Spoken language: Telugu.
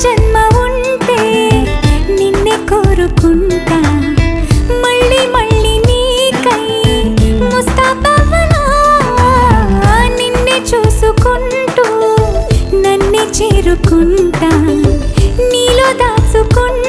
జన్మ ఉంటే నిన్నే కోరుకుంటా మళ్ళీ మళ్ళీ నీకై ముస్తాబవ్వనా నిన్నే చూసుకుంటూ నన్నే చేరుకుంటా నీలో దాచుకుంటా